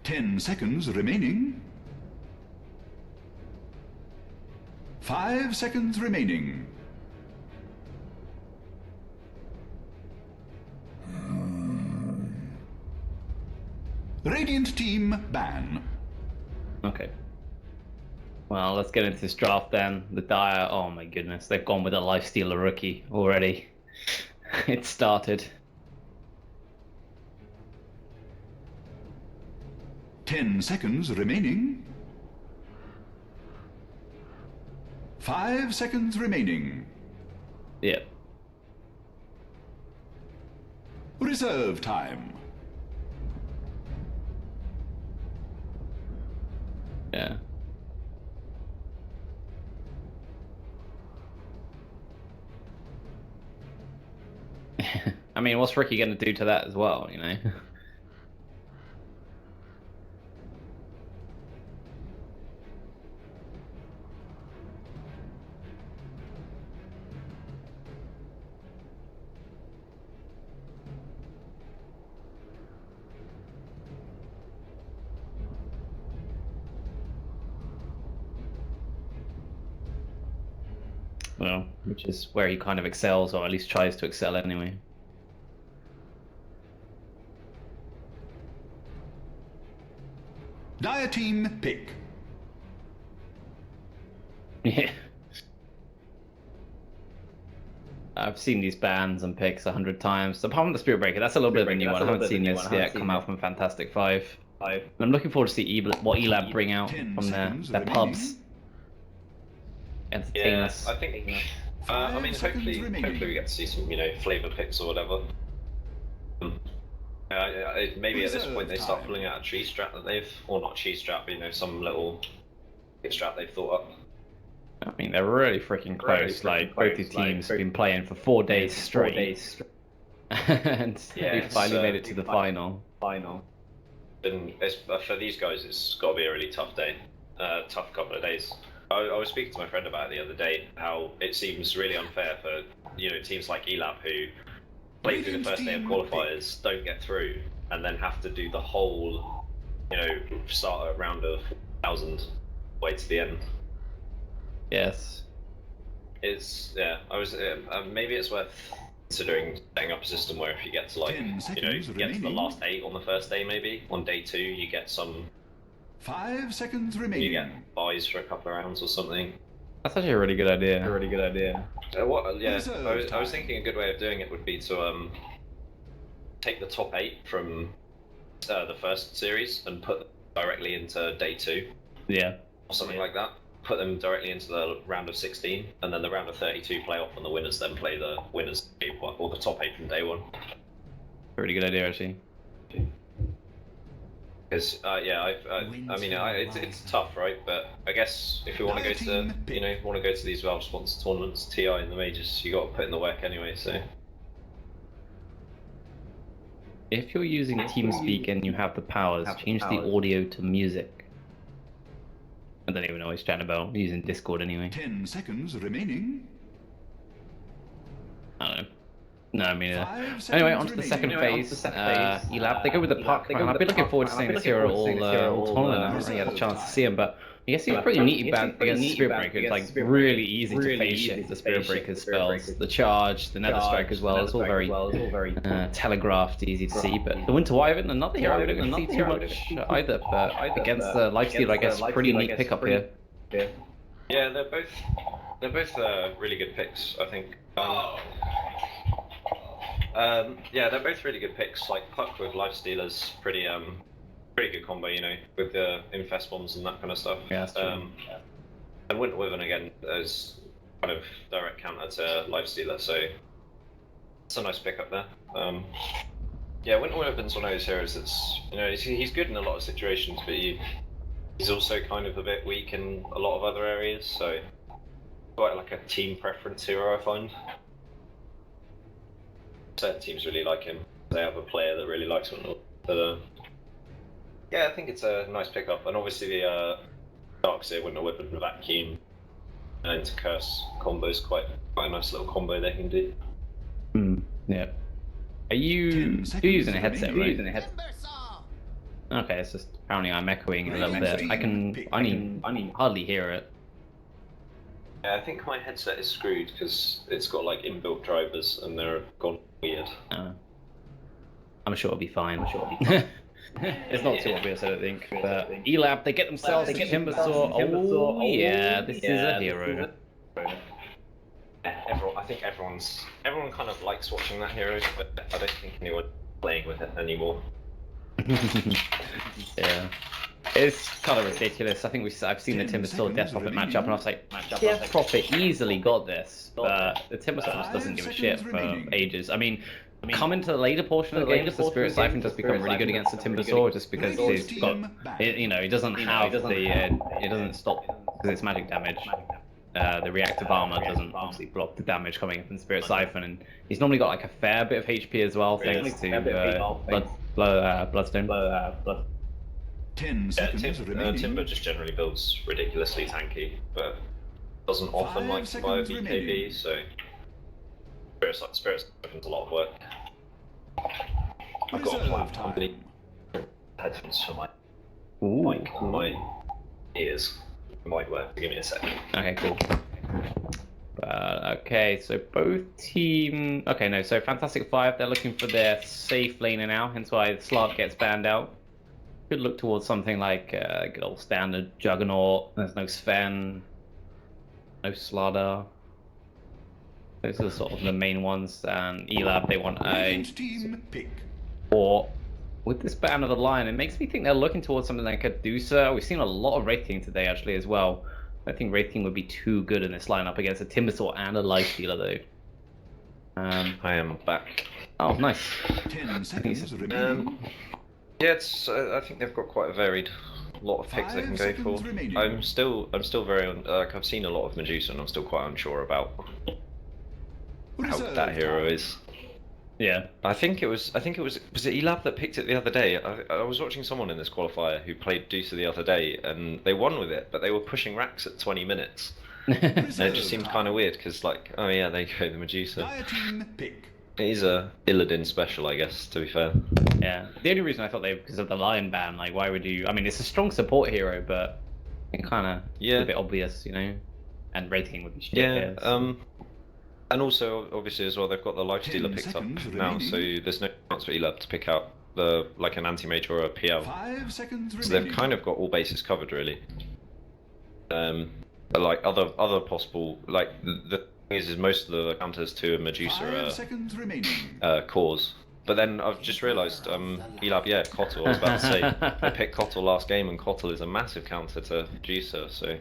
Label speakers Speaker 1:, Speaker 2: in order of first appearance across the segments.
Speaker 1: 10 seconds remaining. 5 seconds remaining. Radiant team ban.
Speaker 2: Okay. Well, let's get into this draft then. The Dire, oh my goodness, they've gone with a Lifestealer rookie already. It started.
Speaker 1: 10 seconds remaining. 5 seconds remaining.
Speaker 2: Yep.
Speaker 1: Reserve time.
Speaker 2: Yeah. I mean, what's Ricky going to do to that as well, you know? Well, which is where he kind of excels, or at least tries to excel anyway.
Speaker 1: Dire team pick.
Speaker 2: Yeah. I've seen these bans and picks 100 times. Apart from the Spirit Breaker, that's a little bit of a new one. I haven't seen this yet come out from Fantastic.Five. I'm looking forward to see what Elab bring out from their pubs. Entertain us.
Speaker 3: I think. I mean, hopefully we get to see some, flavor picks or whatever. Maybe at this point they start pulling out a cheese strat that they've, or not cheese strat, but some little strat they've thought up.
Speaker 2: I mean, they're really freaking close. Both the teams have been playing for 4 days straight, and they finally made it to the final.
Speaker 3: And for these guys, it's got to be a really tough day, tough couple of days. I was speaking to my friend about it the other day, how it seems really unfair for teams like Elab who play through the first day of qualifiers, don't get through, and then have to do the whole, start at round of 1,000 way to the end.
Speaker 2: Yes.
Speaker 3: It's maybe it's worth considering setting up a system where if you get to get to the last 8 on the first day, maybe on day 2 you get some
Speaker 1: 5 seconds remaining.
Speaker 3: You get buys for a couple of rounds or something.
Speaker 2: That's actually a really good idea.
Speaker 3: I was thinking a good way of doing it would be to take the top 8 from the first series and put them directly into day 2.
Speaker 2: Yeah.
Speaker 3: Or something like that. Put them directly into the round of 16, and then the round of 32 play off, and the winners then play the winners or the top 8 from day 1.
Speaker 2: Pretty good idea, actually.
Speaker 3: Because it's tough, right? But I guess if you want to go to these Valve-sponsored tournaments, TI and the majors, you got to put in the work anyway. So
Speaker 2: if you're using TeamSpeak and you have the powers, change the audio to music. I don't even know what he's chatting about. I'm using Discord anyway.
Speaker 1: 10 seconds remaining.
Speaker 2: I don't know. No, I mean, anyway, on to the second phase. Elab, they go with the puck. I've been looking forward to seeing this hero all tournament. I haven't really had a chance to see him, but I guess he's pretty neat bad against Spirit Breaker. It's like really easy to phase shift the Spirit Breaker spells, the charge, the Nether Strike as well. It's all very telegraphed, easy to see. But the Winter Wyvern, another hero we don't see too much either. But against the Lifestealer, I guess pretty neat pickup here.
Speaker 3: Yeah, they're both really good picks, I think. Yeah, they're both really good picks. Like Puck with Lifestealers, pretty good combo, with the infest bombs and that kind of stuff.
Speaker 2: Yeah, that's true.
Speaker 3: And Winter Wyvern again is kind of direct counter to Lifestealer, so it's a nice pickup there. Yeah, Winter Wyvern's one of those heroes that's he's good in a lot of situations, but he's also kind of a bit weak in a lot of other areas. So quite like a team preference hero, I find. Certain teams really like him. They have a player that really likes him. But yeah, I think it's a nice pickup. And obviously the Darkseer Winter Wyvern Vacuum and into Curse combo is quite a nice little combo they can do.
Speaker 2: Yeah. Are you using a headset, right?
Speaker 1: remaining.
Speaker 2: Okay, it's just apparently I'm echoing a little bit. I can hardly hear it.
Speaker 3: Yeah, I think my headset is screwed because it's got like inbuilt drivers and they're gone weird.
Speaker 2: I'm sure it'll be fine. It's not too obvious, I don't think. But Elab, they get themselves a Timbersaw. Oh yeah, this is a hero.
Speaker 3: I think everyone kind of likes watching that hero, but I don't think anyone's playing with it anymore.
Speaker 2: Yeah, it's kind of ridiculous. I think I've seen the Timbersaw Death Prophet matchup, and I was like, Death Prophet easily got this, but the Timbersaw just doesn't give a shit for ages. I mean, come into the later portion of the game, the Spirit Siphon does become really good against the Timbersaw, just because he's got, you know, he doesn't have the, it doesn't stop because it's magic damage. The reactive armor doesn't obviously block the damage coming from Spirit Siphon, and he's normally got like a fair bit of HP as well, thanks to Bloodstone.
Speaker 1: 10 seconds remaining.
Speaker 3: Timber just generally builds ridiculously tanky, but doesn't often like to buy a BKB, so Spirit Siphon's a lot of work. I've got a plan for how many headphones for my ears. Might work. Give me a second.
Speaker 2: Okay, cool. Okay, so both team. Okay, no. So Fantastic.Five, they're looking for their safe laner now, hence why Slark gets banned out. Could look towards something like good old standard Juggernaut. There's no Sven, no Slardar. Those are sort of the main ones. And Elab, they want a
Speaker 1: team pick.
Speaker 2: Or with this ban of the line, it makes me think they're looking towards something like a Dusa. We've seen a lot of Wraith King today, actually, as well. I think Wraith King would be too good in this lineup against a Timbersaw and a Lifestealer, though.
Speaker 3: I am back.
Speaker 2: Oh, nice.
Speaker 1: 10 seconds remaining.
Speaker 3: Yeah, it's. I think they've got quite a varied lot of picks they can go for.
Speaker 1: Remaining.
Speaker 3: I'm still very like I've seen a lot of Medusa, and I'm still quite unsure about how good that hero is.
Speaker 2: Yeah.
Speaker 3: I think it was it Elab that picked it the other day. I was watching someone in this qualifier who played Dusa the other day, and they won with it, but they were pushing racks at 20 minutes. And it just seemed kind of weird because, like, oh yeah, they go the Medusa. It is a Illidan special, I guess. To be fair.
Speaker 2: Yeah. The only reason I thought because of the lion ban, like, why would you? I mean, it's a strong support hero, but it kind of a bit obvious, you know. And Wraith King would be shit.
Speaker 3: Yeah.
Speaker 2: Here, so.
Speaker 3: And also, obviously, as well, they've got the Lifestealer picked up now, so there's no chance for Elab to pick out like an anti-mage or a PL.
Speaker 1: 5 seconds
Speaker 3: So they've kind of got all bases covered, really. But like other possible, like the thing is most of the counters to a Medusa are cores. But then I've just realised, Elab, yeah, Kotl. I was about to say they picked Kotl last game, and Kotl is a massive counter to Medusa, so.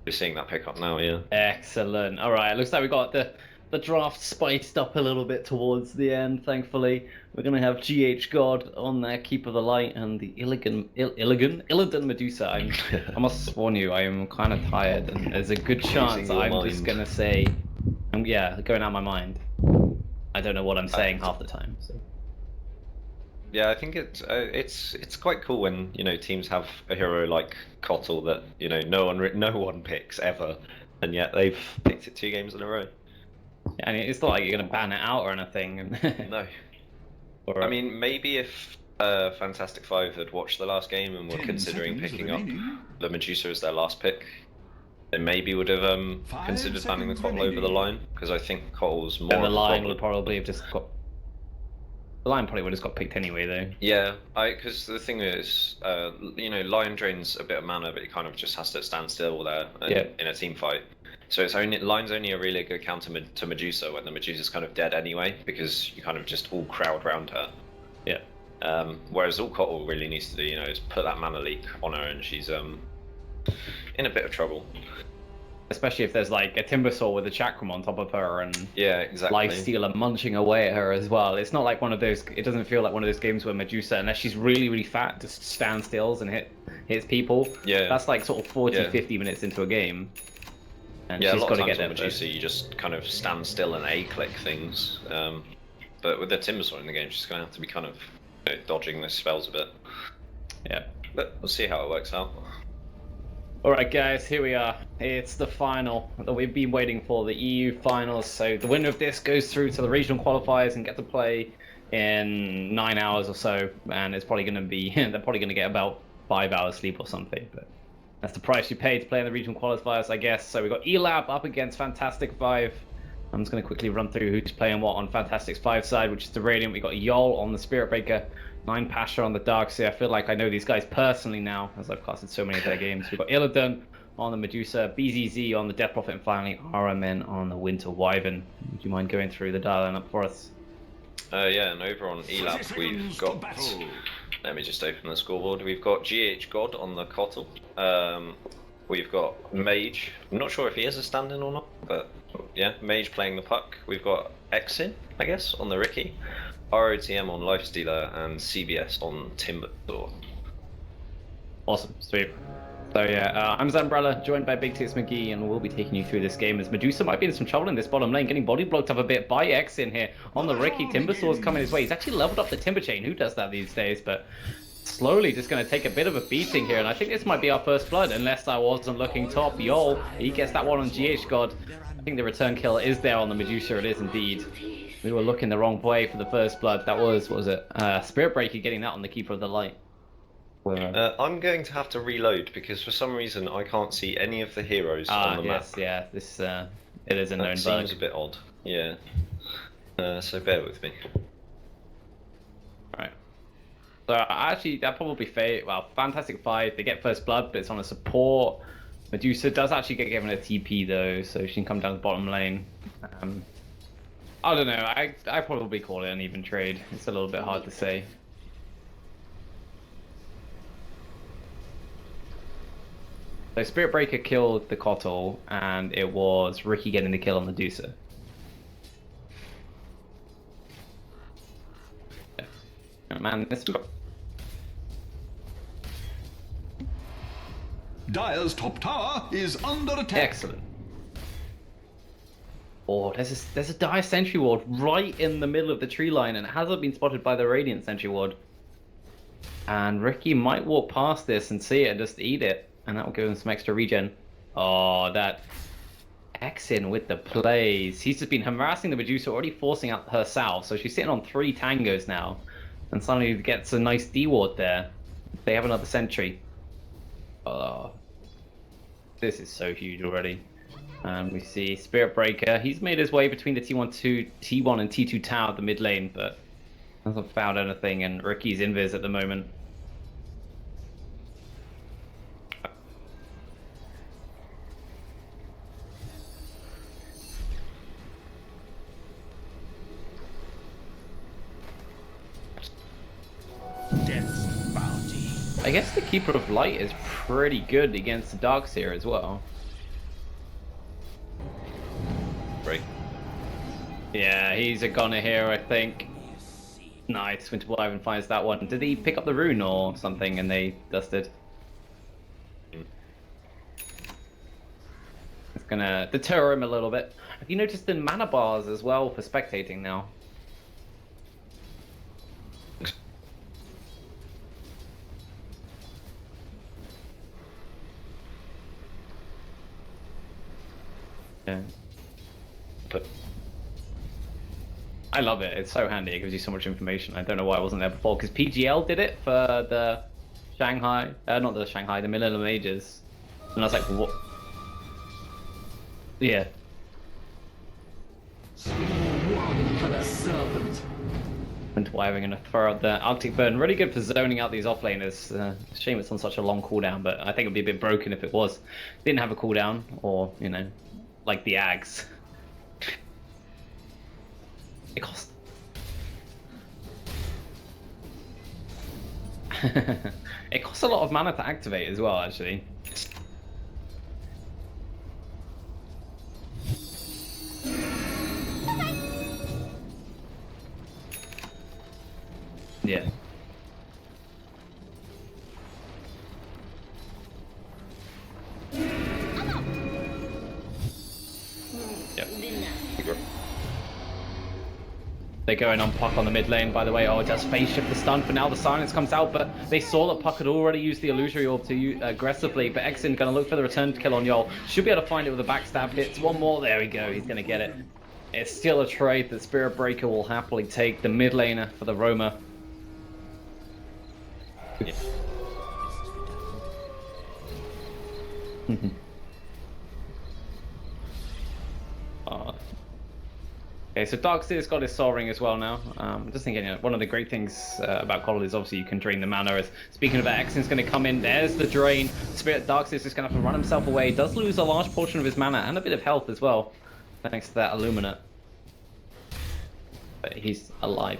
Speaker 3: We're seeing that pick up now, yeah.
Speaker 2: Excellent. All right, it looks like we got the draft spiced up a little bit towards the end, thankfully. We're going to have GH God on there, Keep of the Light, and the Illidan Medusa. I must warn you, I am kind of tired, and there's a good chance I'm just going to say, going out of my mind. I don't know what I'm saying half the time. So.
Speaker 3: Yeah, I think it's quite cool when, you know, teams have a hero like Kotl that, you know, no one picks ever, and yet they've picked it 2 games in a row.
Speaker 2: Yeah, I mean, it's not like you're gonna ban it out or anything.
Speaker 3: No. I mean, maybe if Fantastic.Five had watched the last game and were considering picking up the Medusa as their last pick, they maybe would have considered banning the Kotl over the line, because I think Kotl's more.
Speaker 2: And the line
Speaker 3: would
Speaker 2: probably have just got. The line probably would have got picked anyway, though.
Speaker 3: Yeah, because the thing is, you know, Lion drains a bit of mana, but he kind of just has to stand still there in a team fight. So Lion's only a really good counter to Medusa when the Medusa's kind of dead anyway, because you kind of just all crowd around her.
Speaker 2: Yeah.
Speaker 3: Whereas all Kotl really needs to do, you know, is put that mana leak on her, and she's in a bit of trouble.
Speaker 2: Especially if there's like a Timbersaw with a Chakram on top of her and Lifestealer munching away at her as well. It's not like one of those. It doesn't feel like one of those games where Medusa, unless she's really, really fat, just stands still and hits people.
Speaker 3: Yeah.
Speaker 2: That's like sort of 40, 50 minutes into a game. And she's got to get there.
Speaker 3: Medusa, you just kind of stand still and A-click things. But with the Timbersaw in the game, she's going to have to be kind of, you know, dodging those spells a bit.
Speaker 2: Yeah.
Speaker 3: But we'll see how it works out.
Speaker 2: Alright guys, here we are. It's the final that we've been waiting for, the EU finals. So the winner of this goes through to the regional qualifiers and get to play in 9 hours or so. And it's probably going to be, they're probably going to get about 5 hours sleep or something. But that's the price you pay to play in the regional qualifiers, I guess. So we've got ELAB up against Fantastic.Five. I'm just going to quickly run through who's playing what on Fantastic.Five side, which is the Radiant. We've got Yol on the Spirit Breaker, 9 Pasha on the Darkseer. I feel like I know these guys personally now, as I've casted so many of their games. We've got Illidan on the Medusa, BZZ on the Death Prophet, and finally RMN on the Winter Wyvern. Would you mind going through the dial up for us?
Speaker 3: Yeah, and over on ELAB we've got... Let me just open the scoreboard. We've got GH God on the Kotl. We've got Mage. I'm not sure if he is a stand-in or not, but yeah, Mage playing the puck. We've got Exin, I guess, on the Ricky. ROTM on Lifestealer and CBS on Timbersaw.
Speaker 2: Awesome, sweet. So yeah, I'm Zambrella, joined by Big Tits McGee, and we'll be taking you through this game as Medusa might be in some trouble in this bottom lane, getting body blocked up a bit by Exin here on the Ricky. Timbersaw's coming his way. He's actually leveled up the Timber Chain. Who does that these days? But slowly just going to take a bit of a beating here, and I think this might be our first blood, unless I wasn't looking top. Yol, he gets that one on GH God. I think the return kill is there on the Medusa. It is indeed. We were looking the wrong way for the first blood. That was, what was it? Spirit Breaker getting that on the Keeper of the Light.
Speaker 3: I'm going to have to reload because for some reason I can't see any of the heroes on the map.
Speaker 2: Yeah, this it is a known bug.
Speaker 3: Seems a bit odd. Yeah. So bear with me.
Speaker 2: Right. So actually, that probably Fantastic.Five, they get first blood, but it's on a support. Medusa does actually get given a TP though, so she can come down the bottom lane. I don't know. I probably call it an even trade. It's a little bit hard to say. So Spirit Breaker killed the Kotl, and it was Ricky getting the kill on Medusa. Yeah. Oh, man, this...
Speaker 1: Dire's top tower is under attack.
Speaker 2: Excellent. Oh, there's a Dire Sentry Ward right in the middle of the tree line, and it hasn't been spotted by the Radiant Sentry Ward. And Ricky might walk past this and see it and just eat it. And that will give him some extra regen. Oh, that Exin with the plays. He's just been harassing the Medusa, already forcing out herself. So she's sitting on 3 tangos now. And suddenly gets a nice D-ward there. They have another sentry. Oh, this is so huge already. And we see Spirit Breaker. He's made his way between the T1 and T2 tower at the mid lane, but hasn't found anything. And Ricky's invis at the moment. I guess the Keeper of Light is pretty good against the Darkseer as well.
Speaker 3: Right.
Speaker 2: Yeah, he's a goner here, I think. Nice, Winter Wyvern finds that one. Did he pick up the rune or something and they dusted? It's gonna deter him a little bit. Have you noticed the mana bars as well for spectating now? Yeah. But I love it. It's so handy. It gives you so much information. I don't know why I wasn't there before, because PGL did it for the Shanghai, not the Shanghai, the Manila Majors, and I was like, what? Yeah. Winter Wyvern gonna throw out the Arctic Burn. Really good for zoning out these offlaners. Shame it's on such a long cooldown, but I think it'd be a bit broken if it was. Didn't have a cooldown, or you know, like the Ags. It costs. It costs a lot of mana to activate as well, actually. Yeah. Yep. They're going on Puck on the mid lane, by the way. Oh, it does phase shift the stun, but now the silence comes out, but they saw that Puck had already used the illusory orb to aggressively, but Exin going to look for the return kill on Yol. Should be able to find it with a backstab hits. One more, there we go, he's going to get it. It's still a trade that Spirit Breaker will happily take, the mid laner for the Roma. Yeah. Okay, so Darkseer's got his Soul Ring as well now. I'm just thinking, one of the great things about Coddle is obviously you can drain the mana. As speaking of that, Exin's going to come in. There's the drain. Darkseer's just going to have to run himself away. Does lose a large portion of his mana and a bit of health as well, thanks to that Illuminate. But he's alive.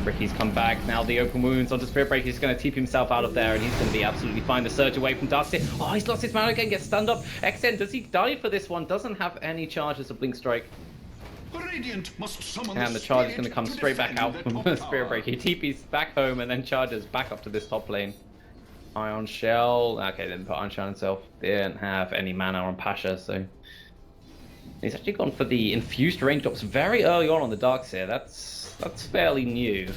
Speaker 2: Ricky's come back. Now the open wounds onto Spirit Breaker. He's going to TP himself out of there, and he's going to be absolutely fine. The surge away from Darkseer. Oh, he's lost his mana again, gets stunned up. XN, does he die for this one? Doesn't have any charges of Blink Strike.
Speaker 1: Radiant must summon
Speaker 2: And the charge is going to come straight back out from Spirit Breaker. He TP's back home and then charges back up to this top lane. Ion Shell. Okay, didn't put Ion Shell himself. Didn't have any mana on Pasha, so he's actually gone for the infused range drops very early on the Darkseer. That's fairly new.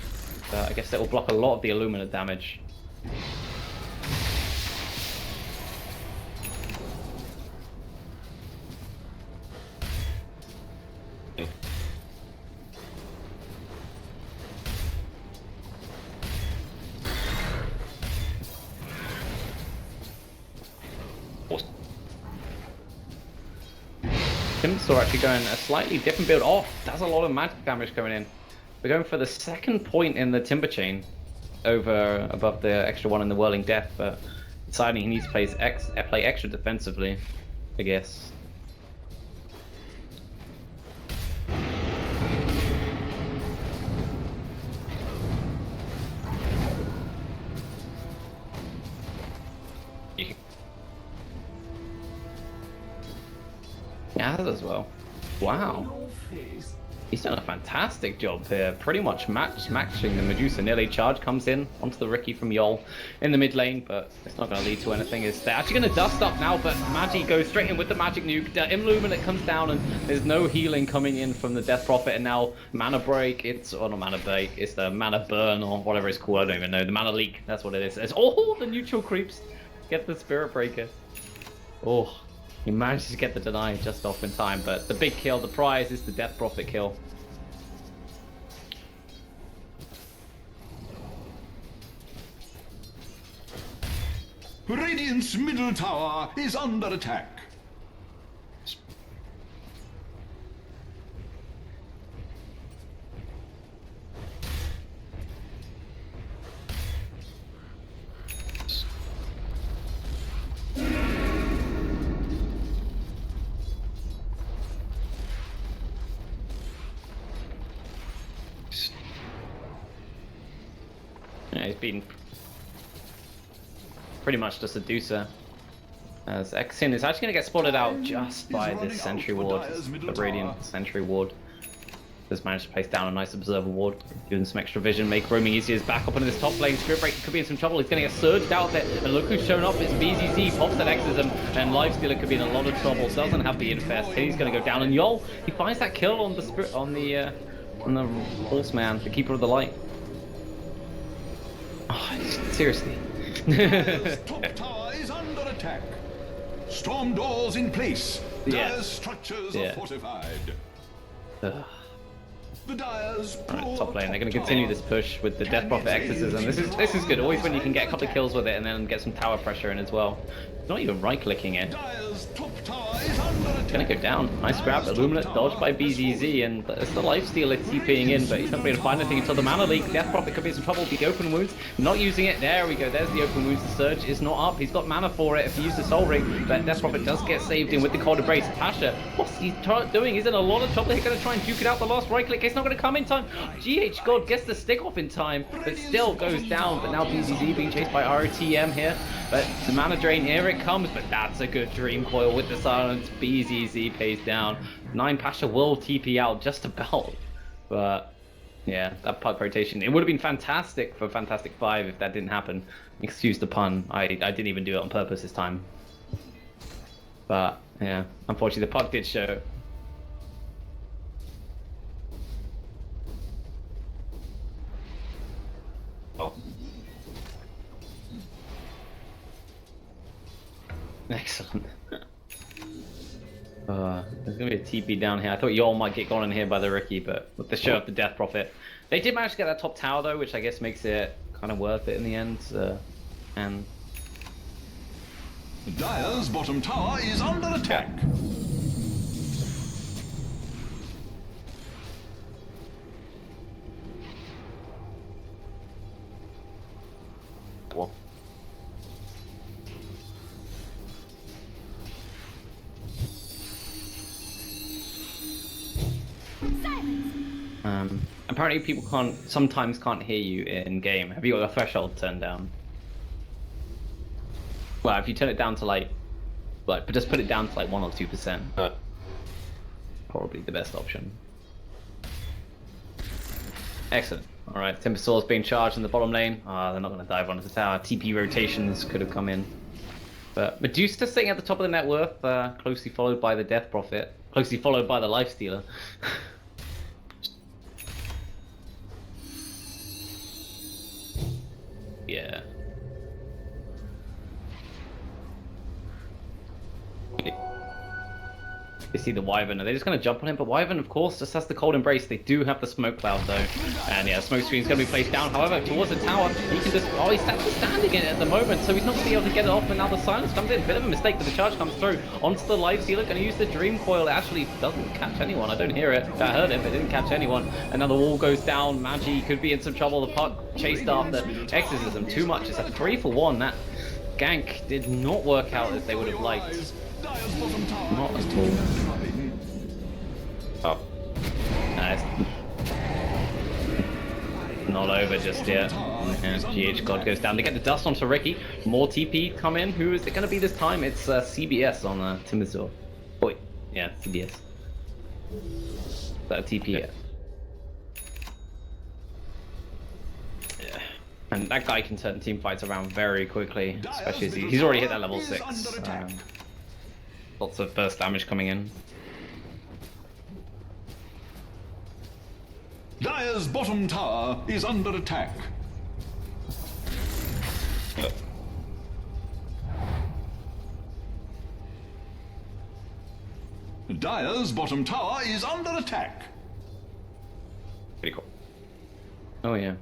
Speaker 2: I guess that will block a lot of the Illuminate damage. Timsaw actually going a slightly different build. Oh, does a lot of magic damage coming in. We're going for the second point in the Timber Chain above the extra one in the Whirling Death, but deciding he needs to play extra defensively, I guess. Yeah, as well. Wow. He's done a fantastic job here, pretty much matching the Medusa. Nearly charge comes in onto the Ricky from Yol in the mid lane, but it's not going to lead to anything. They're actually going to dust up now, but Magi goes straight in with the magic nuke. The Illuminate comes down, and there's no healing coming in from the Death Prophet, and now Mana Break, not Mana Break, it's the Mana Burn, or whatever it's called, I don't even know. The Mana Leak, that's what it is. It's all the neutral creeps get the Spirit Breaker. Oh. He manages to get the deny just off in time, but the big kill, the prize, is the Death Prophet kill.
Speaker 1: Radiant's middle tower is under attack.
Speaker 2: Yeah, he's been pretty much just a deucer. As Exin is actually going to get spotted out just by this Sentry Ward, the Radiant Sentry Ward. Just managed to place down a nice Observer Ward, giving some extra vision, make roaming easier. He's back up into this top lane. Spirit Breaker could be in some trouble. He's going to get surged out there, and look who's shown up. It's BZZ, pops that Exism, and Lifestealer could be in a lot of trouble. Doesn't have the Infest. He's going to go down, and Yol, he finds that kill on the Horseman, the Keeper of the Light. Oh, seriously.
Speaker 1: Top tower is under attack. Storm doors in place. Dire structures are fortified. The Dire's
Speaker 2: Alright, top lane. They're going to continue this push with the Death Prophet Exorcism. This is good. Always when you can get a couple of kills with it and then get some tower pressure in as well. Not even right-clicking it. Gonna go down. Nice grab. Illuminate dodged by BZZ, and it's the Lifestealer TPing in, but he's not going to find anything until the Mana Leak. Death Prophet could be in some trouble. The open wounds, not using it. There we go. There's the open wounds. The surge is not up. He's got mana for it if he uses Soul Ring, but Death Prophet does get saved in with the Cold Embrace. Pasha, what's he doing? He's in a lot of trouble. He's going to try and duke it out. The last right click. It's not going to come in time. GH God gets the stick off in time, but still goes down. But now BZZ being chased by ROTM here. But the mana drain, here it comes, but that's a good Dream Coil with the silence. BZZ pays down. 9 Pasha will TP out just about. But yeah, that puck rotation, it would have been fantastic for Fantastic.Five if that didn't happen. Excuse the pun, I didn't even do it on purpose this time. But Yeah, unfortunately the puck did show.
Speaker 3: Oh.
Speaker 2: Excellent. There's gonna be a TP down here. I thought y'all might get gone in here by the Ricky, but with the show of the Death Prophet. They did manage to get that top tower though, which I guess makes it kind of worth it in the end. And
Speaker 1: Dire's bottom tower is under attack.
Speaker 3: Well.
Speaker 2: Apparently people sometimes can't hear you in game. Have you got the threshold turned down? Well, if you turn it down to like just put it down to like 1 or 2%. Probably the best option. Excellent. All right, Timbersaur's being charged in the bottom lane. They're not going to dive onto the tower. TP rotations could have come in. But Medusa sitting at the top of the net worth, closely followed by the Death Prophet, closely followed by the Lifestealer. Yeah. They see the Wyvern, and they're just going to jump on him, but Wyvern, of course, just has the cold embrace. They do have the smoke cloud, though. And yeah, smoke screen's going to be placed down. However, towards the tower, he can just... Oh, he's standing in it at the moment, so he's not going to be able to get it off, and now the silence comes in. Bit of a mistake, but the charge comes through onto the Lifestealer. Going to use the Dream Coil. It actually doesn't catch anyone. I don't hear it. I heard it, but it didn't catch anyone. And now the wall goes down. Magi could be in some trouble. The puck chased after Exorcism. Too much. It's a 3-for-1. That gank did not work out as they would have liked. Not at all.
Speaker 3: Oh.
Speaker 2: It's not over just yet. And GH God goes down. They get the dust onto Ricky. More TP come in. Who is it going to be this time? It's CBS on Timbersaw. Wait, yeah, CBS. Is that a TP yet? Yeah. And that guy can turn team fights around very quickly, especially as he's already hit that level 6. Lots of burst damage coming in.
Speaker 1: Dire's bottom tower is under attack. Dire's bottom tower is under attack.
Speaker 3: Pretty cool.
Speaker 2: Oh yeah.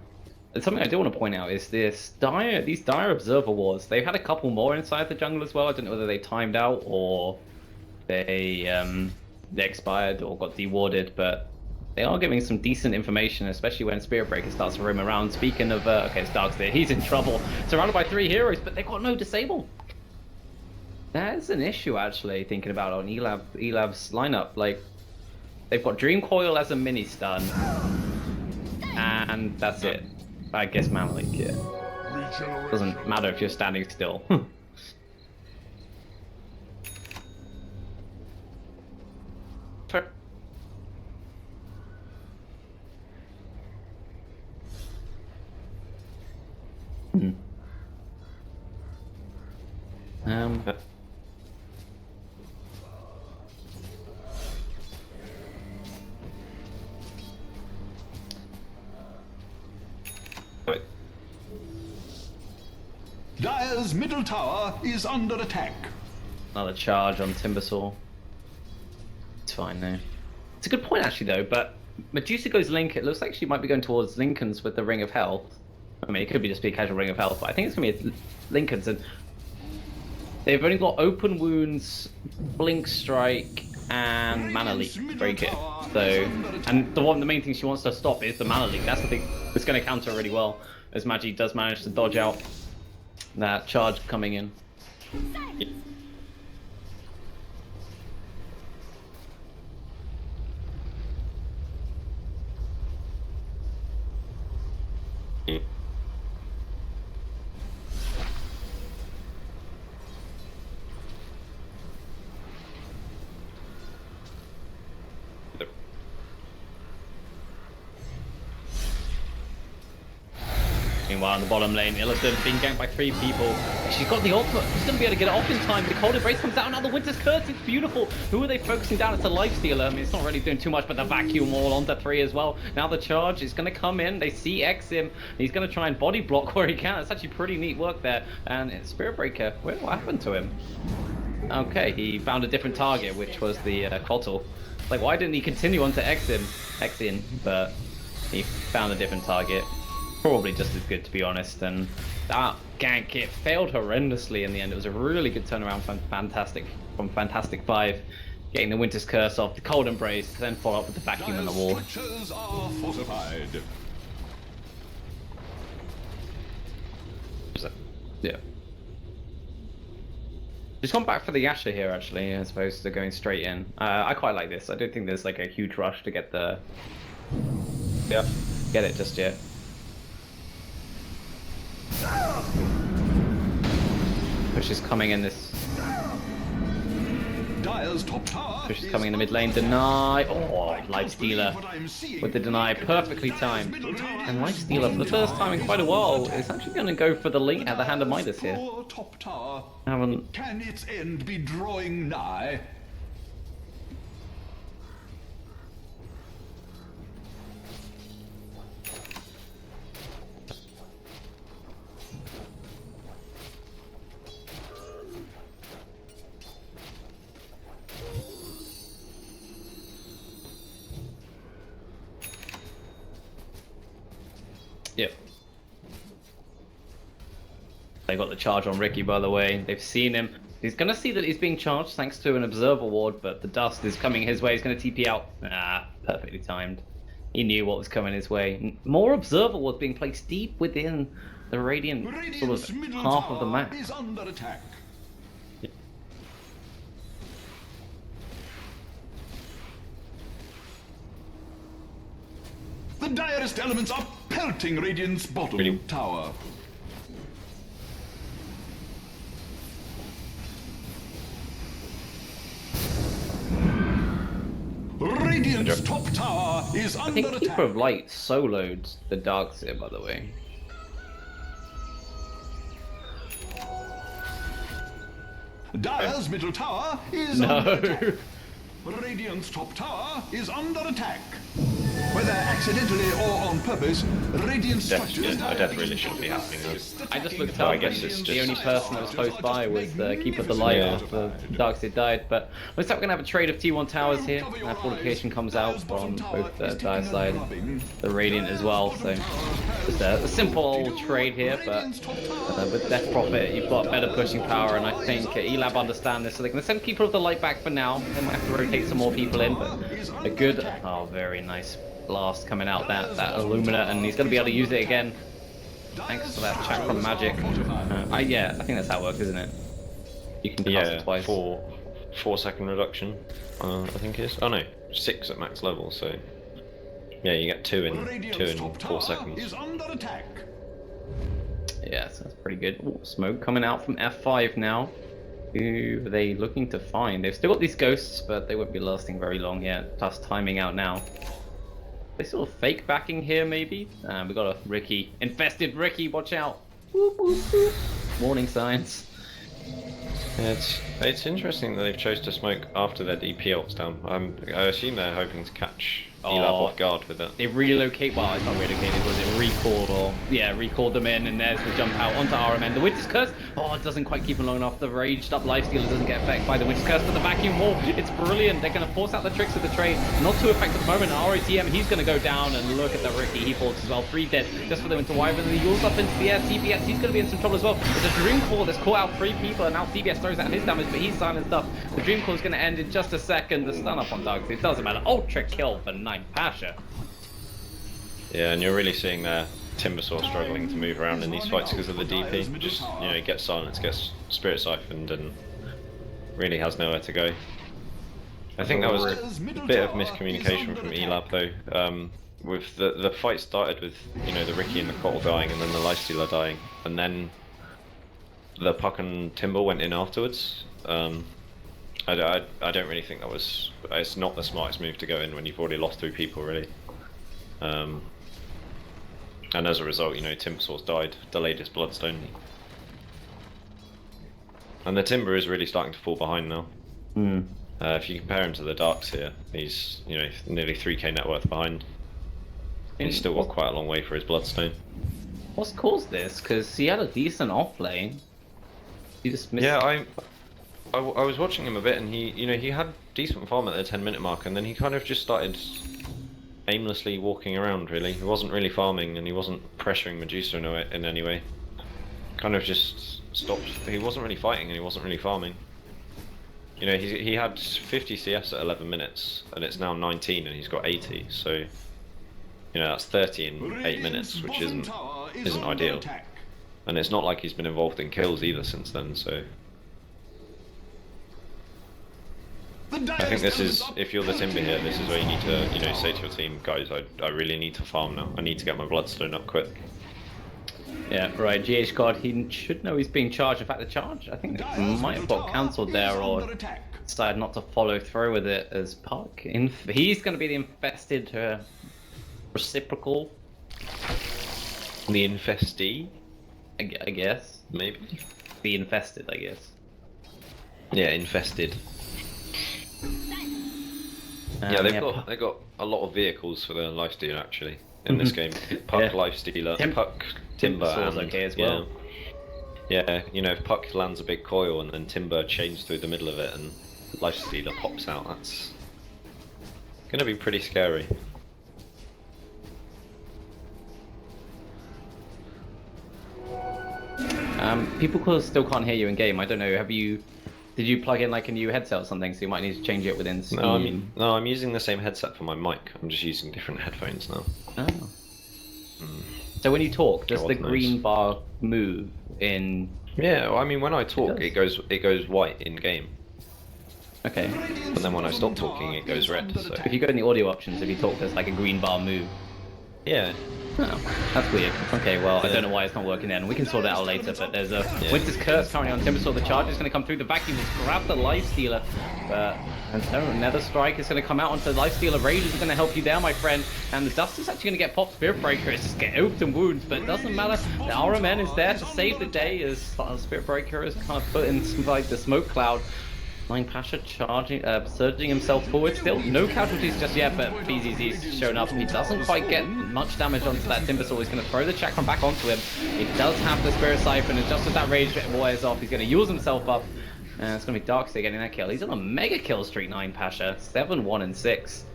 Speaker 2: And something I do want to point out is these dire observer wars. They've had a couple more inside the jungle as well. I don't know whether they timed out or they expired or got dewarded, but they are giving some decent information, especially when Spirit Breaker starts to roam around. Speaking of, okay, it's Darksteer. He's in trouble. Surrounded by 3 heroes, but they've got no disable. That's an issue, actually, thinking about it on Elab's lineup. Like, they've got Dream Coil as a mini stun, and that's it. I guess Mana Link, yeah. Doesn't matter if you're standing still.
Speaker 1: Dire's middle tower is under attack.
Speaker 2: Another charge on Timbersaw. It's fine now. It's a good point actually though, but Medusa goes Link. It looks like she might be going towards Lincoln's with the Ring of Health. I mean, it could be just be a casual Ring of Health, but I think it's going to be Lincoln's, and they've only got Open Wounds, Blink Strike, and Mana Leak to break it. So, and the main thing she wants to stop is the Mana Leak. That's the thing that's going to counter really well, as Magi does manage to dodge out that charge coming in. Meanwhile, in the bottom lane, Illidan being ganked by 3 people. She's got the ultimate. She's going to be able to get it off in time. The Cold Embrace comes out. Now the Winter's Curse. It's beautiful. Who are they focusing down? It's a Lifestealer. I mean, it's not really doing too much, but the Vacuum Wall onto 3 as well. Now the charge is going to come in. They see Exim. He's going to try and body block where he can. It's actually pretty neat work there. And it's Spirit Breaker. What happened to him? Okay, he found a different target, which was the Kotal. Like, why didn't he continue on to Exim? But he found a different target. Probably just as good, to be honest. And that gank, it failed horrendously in the end. It was a really good turnaround from Fantastic.Five, getting the Winter's Curse off, the Cold Embrace, then follow up with the Vacuum in the wall.
Speaker 1: Structures are fortified.
Speaker 2: Yeah. She's gone back for the Yasha here, actually, as opposed to going straight in. I quite like this. I don't think there's like a huge rush to get the...
Speaker 3: Yeah.
Speaker 2: Get it just yet. Push is coming in this...
Speaker 1: Dire's top tower
Speaker 2: Push is coming in the mid lane. Deny. Oh, Lifestealer with the deny. Perfectly timed. And Lifestealer, for the first time in quite a while, is actually going to go for the link at the hand of Midas here.
Speaker 1: Top tower.
Speaker 2: Haven't...
Speaker 1: Can its end be drawing nigh?
Speaker 2: Yep. They got the charge on Ricky, by the way. They've seen him. He's going to see that he's being charged thanks to an Observer Ward, but the dust is coming his way. He's going to TP out. Ah, perfectly timed. He knew what was coming his way. More Observer Wards being placed deep within the Radiant sort of half of the map.
Speaker 1: Is under attack. The direst elements are pelting Radiant's bottom tower. Radiant's top tower is under
Speaker 2: I think
Speaker 1: attack.
Speaker 2: Keeper of Light soloed the Darkseer, by the way.
Speaker 1: Dire's middle tower is under attack. Radiant's top tower is under attack. Whether accidentally or on purpose, Radiant structures...
Speaker 3: A death really shouldn't be happening though.
Speaker 2: I just looked up,
Speaker 3: I guess it's
Speaker 2: the
Speaker 3: just...
Speaker 2: only person that was close by was the Keeper of the Light after Darkseer died, but looks like we're going to have a trade of T1 towers here. Fortification comes out from both the Dire side, the Radiant as well, so just a simple old trade here, but with Death Prophet you've got better pushing power, and I think Elab understand this, so they can send Keeper of the Light back for now. They might have to rotate some more people in, but a good... Oh, very nice blast coming out that Illumina, and he's going to be able to use it again thanks to that Chakram magic. Yeah, I think that's how it works, isn't it? You can cast it twice.
Speaker 3: 4 second reduction, I think it is. Oh no, 6 at max level, so yeah, you get 2 in 4 seconds.
Speaker 2: Yeah, so that's pretty good. Ooh, smoke coming out from F5 now. Who are they looking to find? They've still got these ghosts, but they won't be lasting very long yet. Plus timing out now. They sort of fake backing here, maybe? We got a Ricky. Infested Ricky, watch out! Whoop, whoop, whoop. Warning signs.
Speaker 3: Yeah, it's interesting that they've chose to smoke after their DP ult's down. I assume they're hoping to catch Elab off guard with it.
Speaker 2: They relocate, well, it's not relocated, was it recalled or... Yeah, recalled them in, and there's the jump out onto RMN. The Winter's Curse, oh, it doesn't quite keep him long enough. The raged up Lifestealer doesn't get affected by the Winter's Curse, but the Vacuum Wall, it's brilliant. They're going to force out the tricks of the trade. Not too effective at the moment. ROTM, he's going to go down, and look at the Ricky, he falls as well. 3 dead, just for the Winter Wyvern. The Yule's up into the air. CBS, he's going to be in some trouble as well. There's a Dream Core that's caught out 3 people, and now CBS throws out his damage, but he's silenced up. The Dream Core is going to end in just a second. The stun up on Darkseer, it doesn't matter. Ultra kill for 9 Pasha.
Speaker 3: Yeah, and you're really seeing their Timbersaw struggling to move around in these fights because of the DP. Just, you know, gets silenced, gets Spirit Siphoned, and really has nowhere to go. I think that was a bit of miscommunication from Elab though. With the fight started with, you know, the Ricky and the Kotal dying, and then the Lifestealer dying, and then the Puck and Timber went in afterwards. I don't really think that was... It's not the smartest move to go in when you've already lost 3 people, really. And as a result, you know, Timbersaur's died, delayed his Bloodstone. And the Timber is really starting to fall behind now. If you compare him to the Darks here, he's, you know, nearly 3k net worth behind. And he's still got quite a long way for his Bloodstone.
Speaker 2: What's caused this? Because he had a decent off lane. He just missed.
Speaker 3: Yeah, I was watching him a bit, and he had decent farm at the 10-minute mark, and then he kind of just started aimlessly walking around. Really, he wasn't really farming, and he wasn't pressuring Medusa in any way. Kind of just stopped. He wasn't really fighting, and he wasn't really farming. You know, he had 50 CS at 11 minutes, and it's now 19, and he's got 80. So, you know, that's 30 in 8 minutes, which isn't ideal. And it's not like he's been involved in kills either since then. So, I think this is, if you're the Timber here, this is where you need to, you know, say to your team, guys, I really need to farm now. I need to get my Bloodstone up quick.
Speaker 2: Yeah, right. GH God, he should know he's being charged. In fact, the charge, I think, might have got cancelled there, or decided not to follow through with it as Puck. He's going to be the infested reciprocal.
Speaker 3: The infestee?
Speaker 2: I guess.
Speaker 3: Maybe.
Speaker 2: The infested, I guess.
Speaker 3: Yeah, infested. Yeah, they've got a lot of vehicles for their lifesteal actually in this game. Puck, lifestealer, Puck, Timber, and
Speaker 2: okay as well.
Speaker 3: Yeah, you know, if Puck lands a big coil and then Timber chains through the middle of it and lifestealer pops out, that's gonna be pretty scary.
Speaker 2: People still can't hear you in game. I don't know. Did you plug in like a new headset or something? So you might need to change it within Steam.
Speaker 3: No, I'm using the same headset for my mic. I'm just using different headphones now.
Speaker 2: Oh. So when you talk, does the green bar move in?
Speaker 3: Yeah, well, I mean, when I talk, it goes white in game.
Speaker 2: Okay.
Speaker 3: But then when I stop talking, it goes red. So.
Speaker 2: If you go in the audio options, if you talk, there's like a green bar move.
Speaker 3: Yeah.
Speaker 2: Oh, that's weird. Okay, well, I don't know why it's not working then. We can sort it out later, but there's a Winter's Curse currently on Timbersaw. The charge is going to come through the vacuum. Just grab the Lifestealer. And Nether Strike is going to come out onto the Lifestealer. Rage is going to help you there, my friend. And the Dust is actually going to get popped. Spirit Breaker is just getting open wounds, but it doesn't matter. The RMN is there to save the day as Spirit Breaker is kind of put in like the smoke cloud. Nine Pasha surging himself forward still. No casualties just yet, but BZZ's shown up. He doesn't quite get much damage onto that Timbersaw. He's going to throw the Chakram back onto him. He does have the Spirit Siphon, and just as that rage wears off, he's going to use himself up. And it's going to be Darkseid getting that kill. He's on a mega kill streak, 9 Pasha. 7, 1, and 6.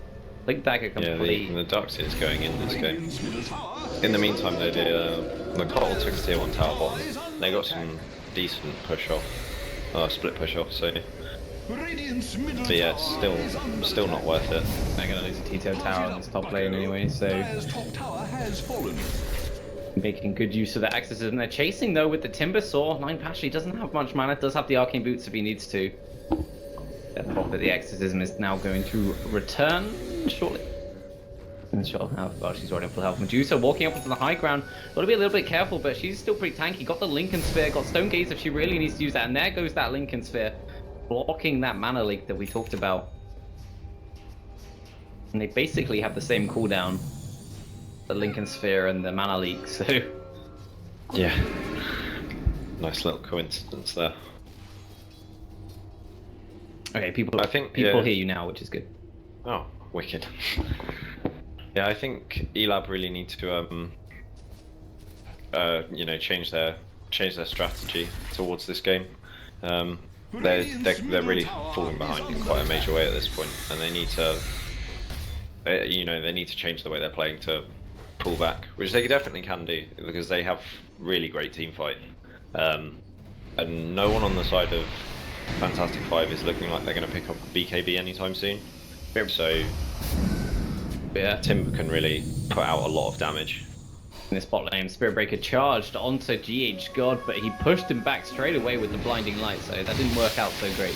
Speaker 2: Blink Dagger complete.
Speaker 3: Yeah, the Darkseid is going in this game. In the meantime, though, the Cottle took a tier 1 tower bottom. They got some decent push off, split push off, so. But yeah, it's still not worth it.
Speaker 2: They're going to lose a Tito tower on this top lane anyway, so. Making good use of the accesses, and they're chasing though with the Timbersaw. 9 Pasha, he doesn't have much mana, does have the Arcane Boots if he needs to. The exorcism is now going to return shortly. And she'll have, well, she's already in full health. Medusa walking up onto the high ground. Got to be a little bit careful, but she's still pretty tanky. Got the Lincoln Sphere, got Stone Gaze if she really needs to use that, and there goes that Lincoln Sphere, blocking that mana leak that we talked about. And they basically have the same cooldown, the Lincoln Sphere and the mana leak, so.
Speaker 3: Yeah. Nice little coincidence there.
Speaker 2: Okay, people hear you now, which is good.
Speaker 3: Oh, wicked. Yeah, I think Elab really need to you know, change their strategy towards this game. They're really falling behind in quite a major way at this point, and they need to you know, they need to change the way they're playing to pull back, which they definitely can do because they have really great team fight, and no one on the side of Fantastic.Five is looking like they're going to pick up BKB anytime soon. So yeah, Timber can really put out a lot of damage.
Speaker 2: In this bot lane, Spirit Breaker charged onto GH God, but he pushed him back straight away with the blinding light, so that didn't work out so great.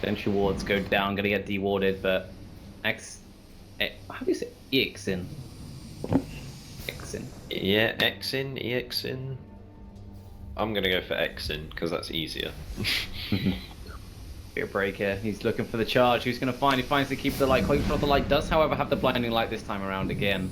Speaker 2: Sentry wards go down, gonna get dewarded, but how do you say Exin? Exin.
Speaker 3: Yeah, Exin. I'm gonna go for Exin because that's easier.
Speaker 2: Spirit Breaker, he's looking for the charge. Who's gonna find? He finds the Keeper of the Light. Keeper of the Light does, however, have the blinding light this time around again.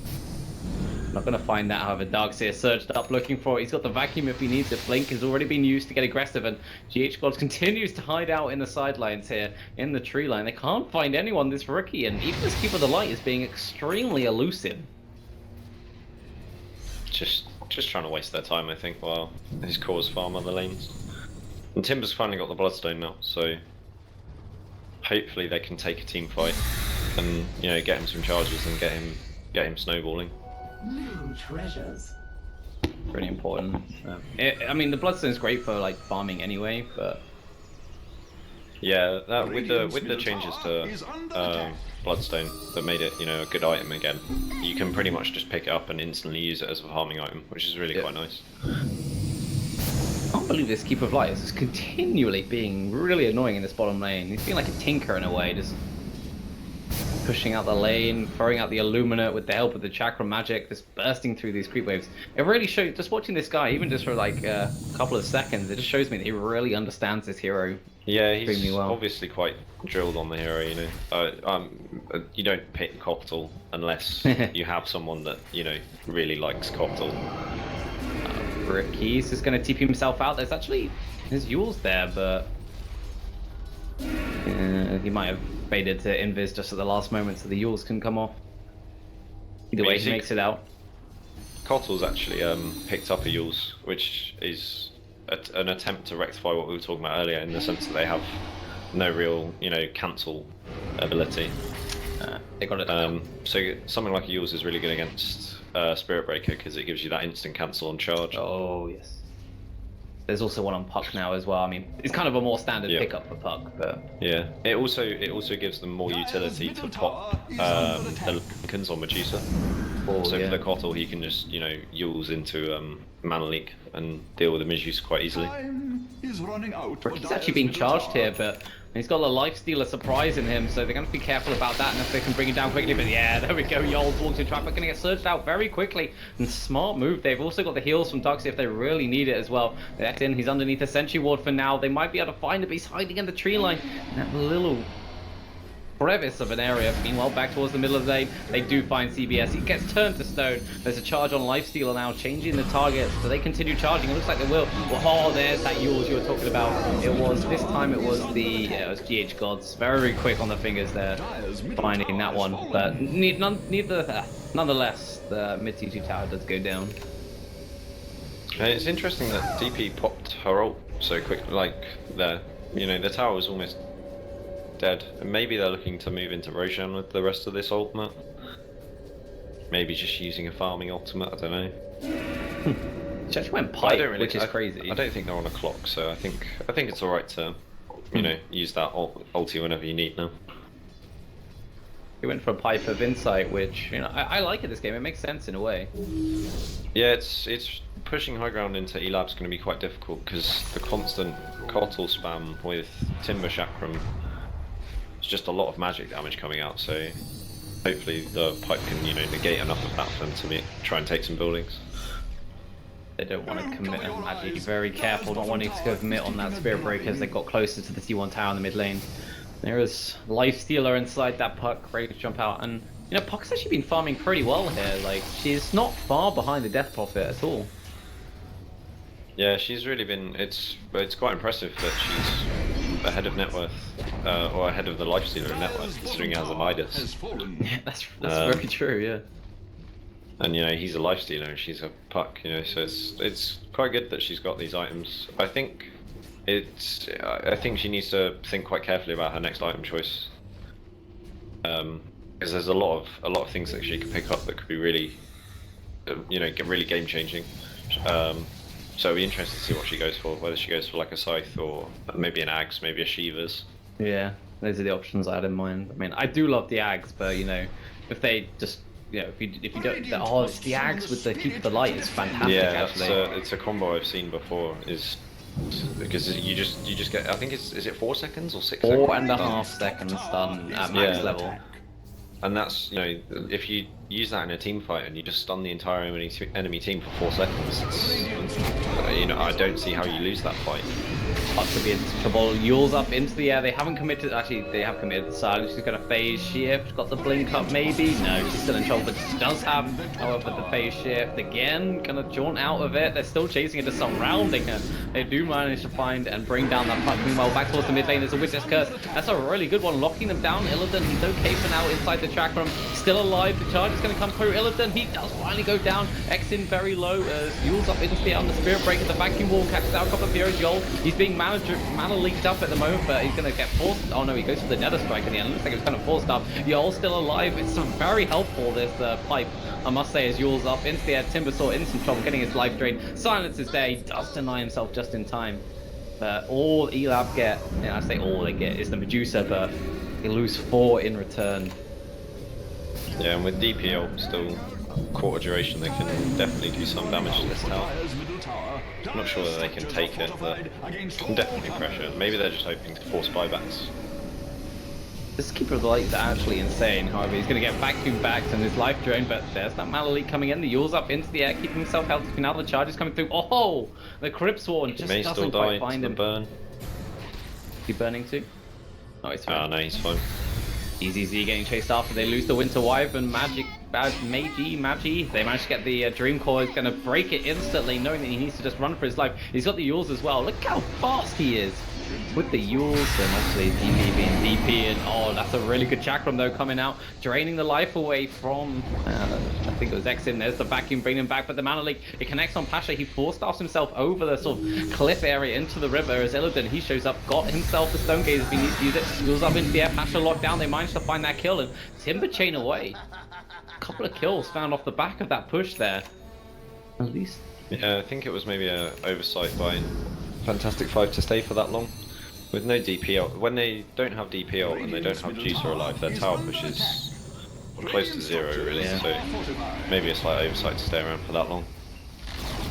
Speaker 2: Not going to find that, however. Darkseer surged up looking for it. He's got the vacuum if he needs it. Blink has already been used to get aggressive, and GH Gods continues to hide out in the sidelines here, in the tree line. They can't find anyone, this rookie, and even this Keeper of the Light is being extremely elusive.
Speaker 3: Just trying to waste their time, I think, while his cores farm other lanes. And Timber's finally got the Bloodstone now, so hopefully they can take a team fight and, you know, get him some charges and get him snowballing.
Speaker 4: New treasures.
Speaker 2: Pretty important. I mean, the Bloodstone's great for like farming anyway, but
Speaker 3: yeah, that, with the changes to Bloodstone that made it, you know, a good item again, you can pretty much just pick it up and instantly use it as a farming item, which is really quite nice.
Speaker 2: I can't believe this Keeper of Light is just continually being really annoying in this bottom lane. He's being like a tinker in a way, just pushing out the lane, throwing out the Illuminate with the help of the Chakra Magic, just bursting through these creep waves. It really shows, just watching this guy, even just for like a couple of seconds, it just shows me that he really understands this hero.
Speaker 3: Yeah, he's
Speaker 2: extremely well.
Speaker 3: Obviously quite drilled on the hero, you know. You don't pick Cocteau unless you have someone that, you know, really likes Cocteau.
Speaker 2: He's just going to TP himself out. There's Yules there, but he might have baited to invis just at the last moment so the Yules can come off. Either way, he makes it out.
Speaker 3: Cocteau's actually picked up a Yules, which is an attempt to rectify what we were talking about earlier, in the sense that they have no real, you know, cancel ability.
Speaker 2: They got it.
Speaker 3: So something like a Yules is really good against Spirit Breaker because it gives you that instant cancel on charge.
Speaker 2: Oh yes. There's also one on Puck now as well. I mean, it's kind of a more standard pickup for Puck, but
Speaker 3: yeah, it also gives them more utility to pop the Lincolns on Medusa. So for the Cocteau, he can just, you know, Yules into Mana Leak and deal with the Medusa quite easily.
Speaker 1: He's
Speaker 2: actually being charged here, but he's got a Lifestealer surprise in him, so they're going to be careful about that and if they can bring it down quickly. But yeah, there we go. Yold walks in trap, but going to get surged out very quickly. And smart move. They've also got the heals from Darkseer if they really need it as well. That's in. He's underneath the Sentry Ward for now. They might be able to find it, but he's hiding in the tree line. That little crevice of an area. Meanwhile, back towards the middle of the lane, they do find CBS. He gets turned to stone. There's a charge on Lifestealer now, changing the target. Do they continue charging? It looks like they will. Oh, there's that Yules you were talking about. This time it was GH Gods. Very quick on the fingers there, finding that one. But nonetheless, the mid T2 tower does go down.
Speaker 3: And it's interesting that DP popped her ult so quick, like there. You know, the tower was almost dead. And maybe they're looking to move into Roshan with the rest of this ultimate. Maybe just using a farming ultimate, I don't know.
Speaker 2: She actually went pipe, which is crazy.
Speaker 3: I don't think they're on a clock, so I think it's alright to, you know, use that ulti whenever you need now.
Speaker 2: He went for a pipe of insight, which, you know, I like it this game. It makes sense in a way.
Speaker 3: Yeah, it's pushing high ground into E-Lab's going to be quite difficult because the constant Cocteau spam with Timber Chakram, it's just a lot of magic damage coming out, so hopefully the pipe can, you know, negate enough of that for them to try and take some buildings.
Speaker 2: They don't want to commit on magic. Be very careful, not wanting to commit on that Spirit Breaker as they got closer to the T1 tower in the mid lane. There is Lifestealer inside that Puck, ready to jump out, and you know, Puck's actually been farming pretty well here. Like, she's not far behind the Death Prophet at all.
Speaker 3: Yeah, she's really been. It's quite impressive that she's ahead of net worth, or ahead of the Lifestealer in net worth, considering he has a Midas.
Speaker 2: Yeah, that's very true. Yeah.
Speaker 3: And you know, he's a Lifestealer and she's a Puck. You know, so it's quite good that she's got these items. I think she needs to think quite carefully about her next item choice. Because there's a lot of things that she could pick up that could be really, you know, really game changing. So it'll be interesting to see what she goes for, whether she goes for like a Scythe or maybe an Axe, maybe a Shivas.
Speaker 2: Yeah, those are the options I had in mind. I mean, I do love the Axe, but you know, if they just, you know, if you don't, it's the Axe with the Keep the Light is fantastic.
Speaker 3: Yeah,
Speaker 2: actually.
Speaker 3: it's a combo I've seen before. Is because you just get, I think is it 4 seconds or 6 seconds?
Speaker 2: 4.5 seconds stun at max level.
Speaker 3: And that's, you know, if you use that in a team fight and you just stun the entire enemy team for 4 seconds, you know, I don't see how you lose that fight.
Speaker 2: Puck could be in trouble. Yule's up into the air. They haven't committed. Actually, they have committed the silence. She's got a phase shift. Got the blink up, maybe. No, she's still in trouble, but she does have, however, the phase shift again. Gonna jaunt out of it. They're still chasing her, just surrounding her. They do manage to find and bring down that puck. Meanwhile, back towards the mid lane, there's a Witch's Curse. That's a really good one, locking them down. Illidan, he's okay for now inside the track room. Still alive. The charge is going to come through. Illidan, he does finally go down. X-in very low. Yule's up into the air on the Spirit Breaker. The vacuum wall catches out a couple of heroes. Joel, he's being mana leaked up at the moment, but he's going to get forced. Oh no, he goes for the Nether Strike at the end. Looks like it's kind of forced up. Joel's still alive. It's very helpful, this pipe, I must say, as Yule's up into the air. Timbersaw in some trouble, getting his life drained. Silence is there. He does deny himself just in time. But all Elab get, and I say all they get, is the Medusa, but they lose 4 in return.
Speaker 3: Yeah, and with DPL still quarter duration, they can definitely do some damage to this tower. I'm not sure whether they can take it, but can definitely pressure. Maybe they're just hoping to force buybacks.
Speaker 2: This Keeper of the Light is actually insane. However, he's going to get vacuum backed and his life drained, but there's that mana leak coming in. The Yule's up into the air, keeping himself healthy. Now the charge is coming through. Oh! The Crypt Sworn just doesn't quite find him.
Speaker 3: Burn.
Speaker 2: Is he burning too? Oh, he's fine.
Speaker 3: Oh, no, he's fine.
Speaker 2: Easy Z getting chased after. They lose the Winter Wyvern. Magi. They manage to get the Dream Core. He's going to break it instantly, knowing that he needs to just run for his life. He's got the Yules as well. Look how fast he is with the Yules, and obviously DP being DP, and oh, that's a really good chakram though coming out, draining the life away from, I think it was X-in. There's the vacuum, bringing him back, but the mana leak, it connects on Pasha. He force-staffs himself over the sort of cliff area into the river as Illidan, he shows up, got himself the Stone Gaze if he needs to use it, goes up into the air, Pasha locked down. They managed to find that kill, and Timber chain away. A couple of kills found off the back of that push there, at least.
Speaker 3: Yeah, I think it was maybe an oversight by Fantastic.Five to stay for that long. With no DPL, when they don't have DPL and they don't have Juicer alive, their tower push is close to 0 really, so maybe a slight oversight to stay around for that long.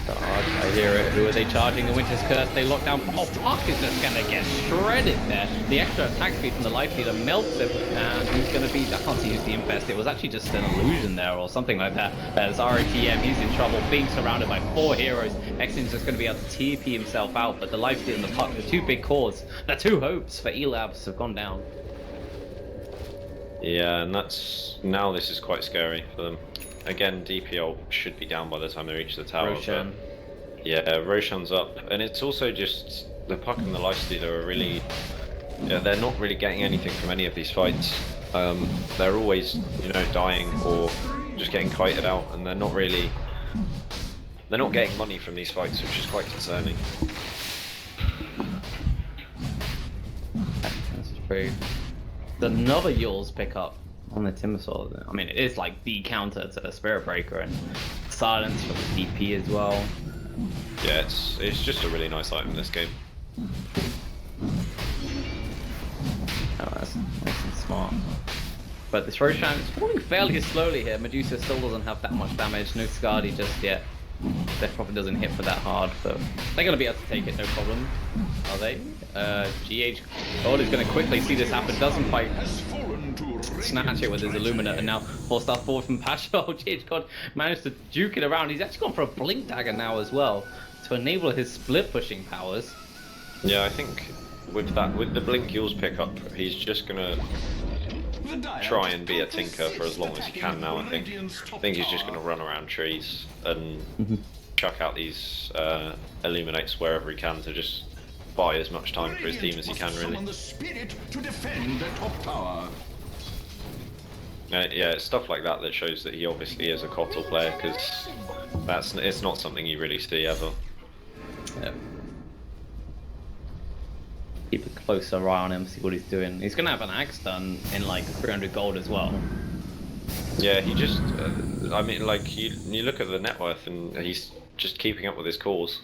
Speaker 2: I hear it. Who are they charging? The Winter's Curse. They lock down. Oh, Puck is just going to get shredded there. The extra attack speed from the Life Leader melts him. And who's going to be... I can't see who's the Infest. It was actually just an illusion there or something like that. There's ROTM. He's in trouble, being surrounded by 4 heroes. Exin's just going to be able to TP himself out. But the Life Leader and the Puck, the 2 big cores, the 2 hopes for Elabs have gone down.
Speaker 3: Yeah, and that's... Now this is quite scary for them. Again, DPL should be down by the time they reach the tower.
Speaker 2: Roshan.
Speaker 3: But yeah, Roshan's up, and it's also just the Puck and the Life Leader are really, yeah, they're not really getting anything from any of these fights. They're always, you know, dying or just getting kited out, and they're not getting money from these fights, which is quite concerning.
Speaker 2: That's true. Another Yule's pickup on the Timbersaw. I mean, it is like the counter to the Spirit Breaker, and silence from the DP as well.
Speaker 3: Yeah, it's just a really nice item in this game.
Speaker 2: Oh, that's nice and smart. But this Roshan is falling fairly slowly here. Medusa still doesn't have that much damage. No Skadi just yet. That probably doesn't hit for that hard, but they're going to be able to take it, no problem. Are they? GH God is going to quickly see this happen. Doesn't quite snatch it with his Illumina, and now 4-star forward from Pasha. Oh, GH God managed to juke it around. He's actually gone for a Blink Dagger now as well to enable his split pushing powers.
Speaker 3: Yeah, I think with the Blink Yule's pickup, he's just going to try and be a tinker for as long as he can now. I think he's just going to run around trees and chuck out these illuminates wherever he can to just buy as much time for his team as he can, really. Yeah, it's stuff like that that shows that he obviously is a Kotl player, because it's not something you really see ever.
Speaker 2: Yep. Keep a closer eye on him, see what he's doing. He's gonna have an axe done in like 300 gold as well.
Speaker 3: Yeah, he just, I mean, like, you look at the net worth and he's just keeping up with his cores.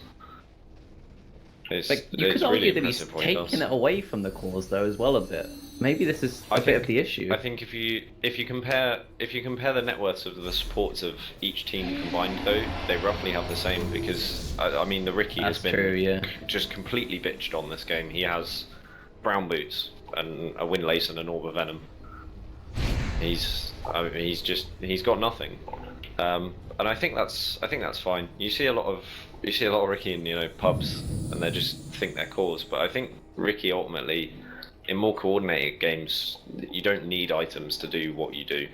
Speaker 2: Like, you could argue that he's taken it away from the cores though as well a bit. Maybe this is a bit of the issue.
Speaker 3: I think if you compare the net worths of the supports of each team combined though, they roughly have the same, because I mean the Riki has been just completely bitched on this game. He has brown boots and a Windlace and an Orb of Venom. He's got nothing. And I think that's fine. You see a lot of Ricky in pubs, and they just think they're cores. But I think Ricky ultimately, in more coordinated games, you don't need items to do what you do,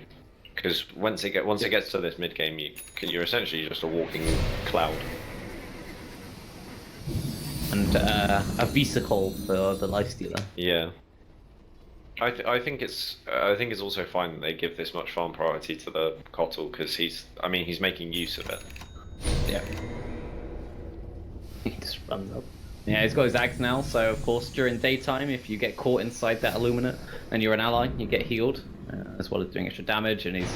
Speaker 3: because once it gets to this mid game, you're essentially just a walking cloud.
Speaker 2: And a vesicle for the lifestealer.
Speaker 3: Yeah. I think it's also fine that they give this much farm priority to the Kotl, because he's making use of it.
Speaker 2: Yeah. He just runs up. Yeah, he's got his axe now, so of course during daytime, if you get caught inside that illuminate and you're an ally, you get healed, as well as doing extra damage, and he's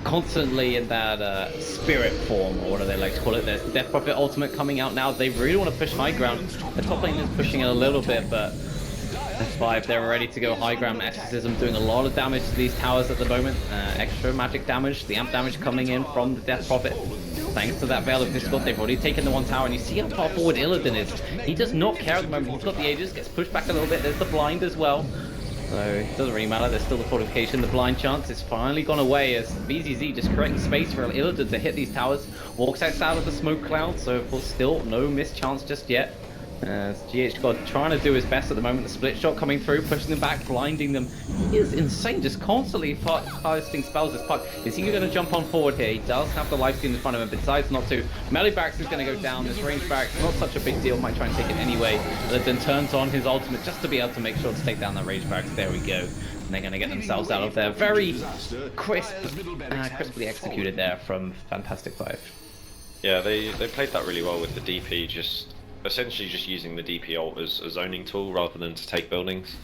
Speaker 2: constantly in that spirit form, or what do they like to call it. There's the Death Prophet ultimate coming out now. They really want to push high ground. The top lane is pushing it a little bit, but F5, they're ready to go high ground. Exorcism doing a lot of damage to these towers at the moment. Extra magic damage, the amp damage coming in from the Death Prophet. Thanks to that Veil of Discord, they've already taken the one tower, and you see how far forward Illidan is. He does not care at the moment. He's got the Aegis, gets pushed back a little bit. There's the blind as well. So it doesn't really matter, there's still the fortification. The blind chance is finally gone away as BZZ just creating space for Illidan to hit these towers. Walks out of the smoke cloud, so of course still no missed chance just yet. GH God trying to do his best at the moment. The split shot coming through, pushing them back, blinding them. He is insane, just constantly casting spells this puck. Is he going to jump on forward here? He does have the lifesteal in front of him, but decides not to. Melee barracks is going to go down. This range barracks, not such a big deal, might try and take it anyway. But then turns on his ultimate just to be able to make sure to take down that range barracks. There we go. And they're going to get themselves out of there. Very crisply executed there from Fantastic.Five.
Speaker 3: Yeah, they played that really well with the DP, essentially just using the DP ult as a zoning tool rather than to take buildings.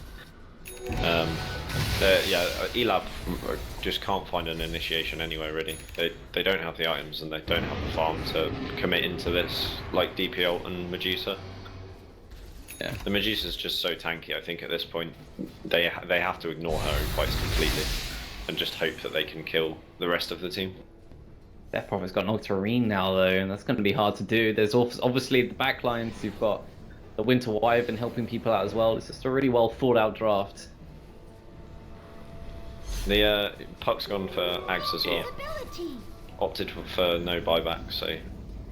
Speaker 3: Elab just can't find an initiation anywhere really. They don't have the items and they don't have the farm to commit into this like DP ult and Medusa. Yeah, the Medusa's just so tanky. I think at this point they have to ignore her and fight completely and just hope that they can kill the rest of the team.
Speaker 2: Death Prophet's got an Ultramarine now though, and that's going to be hard to do. There's obviously the backlines, you've got the Winter Wyvern helping people out as well. It's just a really well thought out draft.
Speaker 3: The Puck's gone for Ags as well. Opted for no buyback, so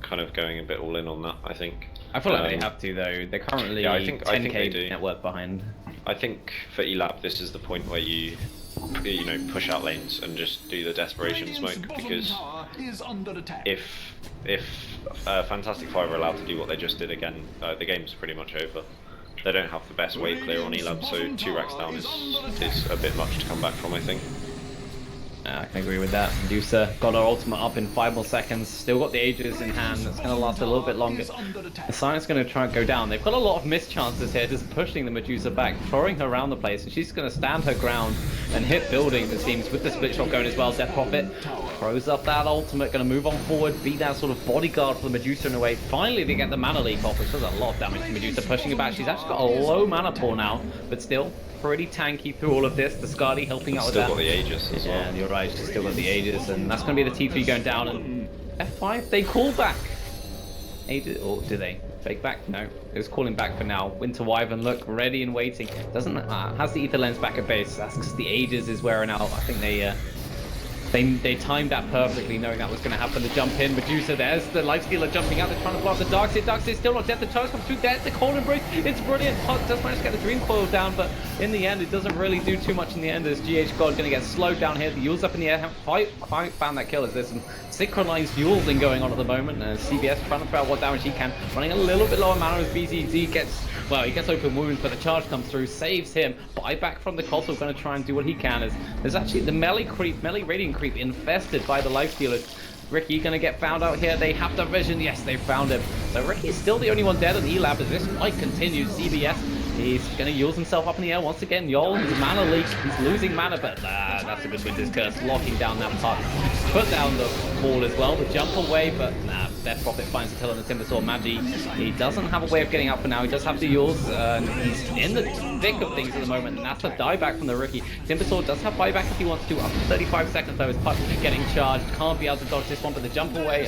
Speaker 3: kind of going a bit all in on that, I think.
Speaker 2: I feel like they have to though. They're currently
Speaker 3: I think they do.
Speaker 2: Network behind.
Speaker 3: I think for Elab this is the point where you push out lanes and just do the desperation smoke, because if Fantastic.Five are allowed to do what they just did again, the game's pretty much over. They don't have the best wave clear on Elab, so 2 racks down is a bit much to come back from, I think.
Speaker 2: I can agree with that. Medusa got her ultimate up in 5 more seconds. Still got the Aegis in hand. That's going to last a little bit longer. The Silent's going to try and go down. They've got a lot of missed chances here, just pushing the Medusa back, throwing her around the place, and she's going to stand her ground and hit buildings, it seems, with the split shot going as well. Death Prophet throws up that ultimate, going to move on forward, be that sort of bodyguard for the Medusa in a way. Finally, they get the mana leak off, which does a lot of damage to Medusa, pushing her back. She's actually got a low mana pool now, but still pretty tanky through all of this. The Skadi helping out with that.
Speaker 3: Still got the Aegis as well.
Speaker 2: Yeah, you're right, she's still got the Aegis, and that's going to be the T3 going down, and F5, they call back. Aegis, or do they? Fake back? No, it was calling back for now. Winter Wyvern, look, ready and waiting. Doesn't, has the Ether Lens back at base. That's because the Aegis is wearing out. I think they timed that perfectly, knowing that was going to happen. The jump in, Medusa, there's the Lifestealer jumping out. They're trying to block the Darkseid. Darkseid still not dead. The charge comes through. There's the Cold Embrace. It's brilliant. Puck does manage to get the Dream Coil down, but in the end, it doesn't really do too much in the end as GH God going to get slowed down here. The Yule's up in the air. Fight found that kill as there's some synchronized dueling going on at the moment. CBS trying to throw out what damage he can. Running a little bit lower mana as BZZ gets, well, he gets open wounds, but the charge comes through, saves him. Buyback from the Kotl, going to try and do what he can. As there's actually the melee Radiant creep infested by the Lifestealers. Ricky gonna get found out here. They have the vision. Yes, they found him. So Ricky's still the only one dead at Elab as this fight continues. CBS, he's gonna use himself up in the air once again. Yol, his mana leak. He's losing mana, but that's a good Winter's Curse. Locking down that puck. Put down the ball as well. The jump away, but Death Prophet finds the kill on the Timbersaw. Magi, he doesn't have a way of getting out for now. He does have the Yules. He's in the thick of things at the moment, and that's a dieback from the Rookie. Timbersaw does have buyback if he wants to. Up to 35 seconds though, his puck getting charged. Can't be able to dodge this one, but the jump away,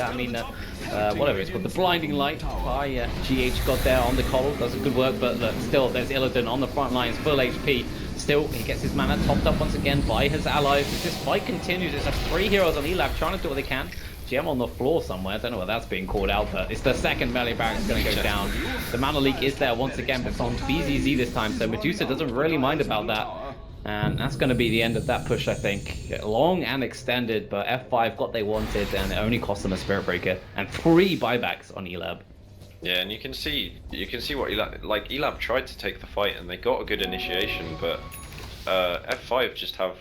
Speaker 2: whatever it's called, the blinding light by GH got there on the Coral. Does good work, but look, still there's Illidan on the front lines, full HP. Still, he gets his mana topped up once again by his allies. As this fight continues, it's 3 heroes on Elab trying to do what they can. gem on the floor somewhere. I don't know where that's being called out, but it's the second melee barracks going to go down. The mana leak is there once again, but it's on BZZ this time, so Medusa doesn't really mind about that. And that's going to be the end of that push, I think. Long and extended, but F5 got they wanted, and it only cost them a Spirit Breaker and 3 buybacks on Elab.
Speaker 3: Yeah, and you can see what Elab tried to take the fight, and they got a good initiation, but F5 just have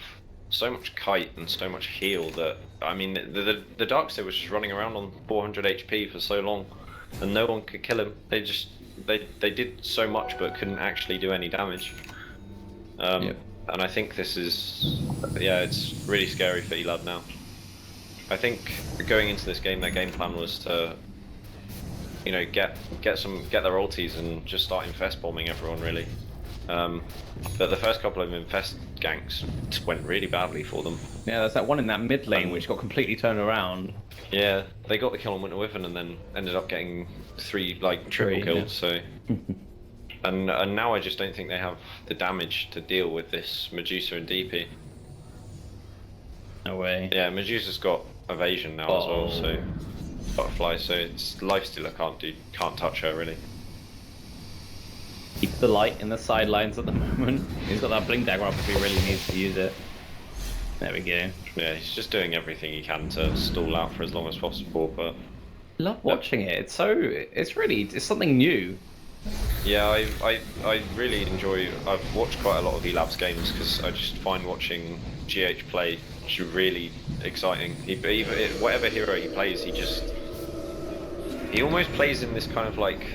Speaker 3: so much kite and so much heal that, I mean, the Darkseid was just running around on 400 HP for so long, and no one could kill him. They did so much but couldn't actually do any damage.
Speaker 2: Yep.
Speaker 3: And I think this is, yeah, it's really scary for Elab now. I think going into this game, their game plan was to, you know, get their ultis and just start infest bombing everyone really. But the first couple of infest ganks just went really badly for them.
Speaker 2: Yeah, there's that one in that mid lane which got completely turned around.
Speaker 3: Yeah, they got the kill on Winter Wyvern and then ended up getting 3 triple kills.
Speaker 2: Yeah.
Speaker 3: So, and now I just don't think they have the damage to deal with this Medusa and DP.
Speaker 2: No way.
Speaker 3: Yeah, Medusa's got evasion now as well, so butterfly. So it's Lifestealer can't touch her really.
Speaker 2: Keep the light in the sidelines at the moment. He's got that blink dagger up if he really needs to use it. There we go.
Speaker 3: Yeah, he's just doing everything he can to stall out for as long as possible, but
Speaker 2: love watching it. It's something new.
Speaker 3: Yeah, I really enjoy. I've watched quite a lot of Elab's games because I just find watching GH play really exciting. Whatever hero he plays, he almost plays in this kind of like,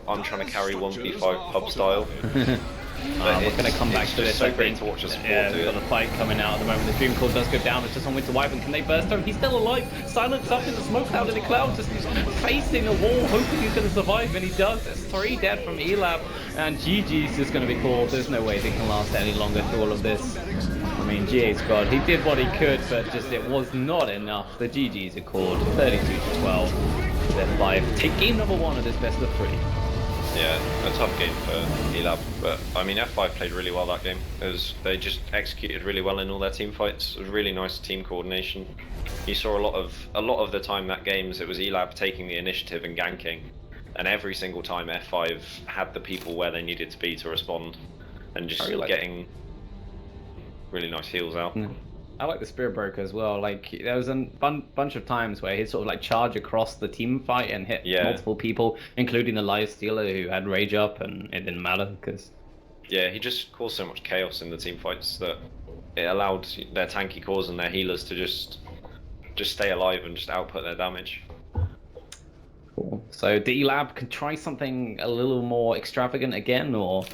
Speaker 3: I'm trying to carry 1v5 pub style.
Speaker 2: We're going to come back to this,
Speaker 3: so
Speaker 2: I
Speaker 3: great
Speaker 2: think.
Speaker 3: to watch a support
Speaker 2: Yeah,
Speaker 3: do
Speaker 2: we've got
Speaker 3: it.
Speaker 2: the fight coming out at the moment. The Dream Core does go down. It's just on Winter Wyvern. Can they burst him? He's still alive. Silence up in the smoke cloud in the cloud, just facing a wall, hoping he's going to survive, and he does. It's 3 dead from Elab, and GG's just going to be called. There's no way they can last any longer through all of this. I mean, GA squad, he did what he could, but just it was not enough. The GG's are called 32-12. They're 5. Take game number 1 of this best of 3.
Speaker 3: Yeah, a tough game for Elab, but I mean F5 played really well that game. They just executed really well in all their team fights. It was really nice team coordination. You saw a lot of the time that games it was Elab taking the initiative and ganking, and every single time F5 had the people where they needed to be to respond, and just getting really nice heals out.
Speaker 2: I like the Spirit Broker as well. Like, there was a bunch of times where he'd sort of like charge across the team fight and hit multiple people, including the Lifestealer who had rage up, and it didn't matter because...
Speaker 3: Yeah, he just caused so much chaos in the team fights that it allowed their tanky cores and their healers to just stay alive and just output their damage.
Speaker 2: Cool. So D-Lab can try something a little more extravagant again, or...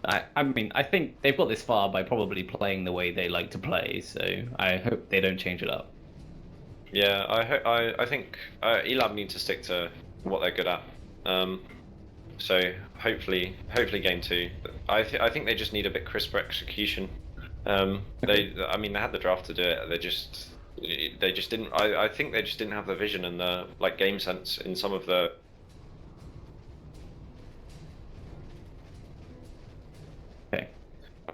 Speaker 2: I mean, I think they've got this far by probably playing the way they like to play, so I hope they don't change it up.
Speaker 3: Yeah, I think Elab need to stick to what they're good at. So hopefully game 2. I think they just need a bit crisper execution. I mean, they had the draft to do it. They just didn't. I think they just didn't have the vision and the game sense in some of the.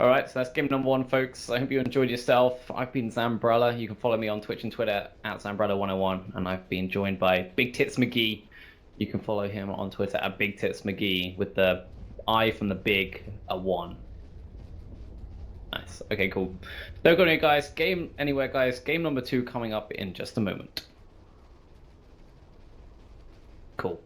Speaker 2: Alright, so that's game number 1, folks. I hope you enjoyed yourself. I've been Zambrella. You can follow me on Twitch and Twitter at Zambrella101. And I've been joined by Big Tits McGee. You can follow him on Twitter at Big Tits McGee with the I from the big, a 1. Nice. Okay, cool. Don't go anywhere, guys. Game anywhere, guys. Game number 2 coming up in just a moment. Cool.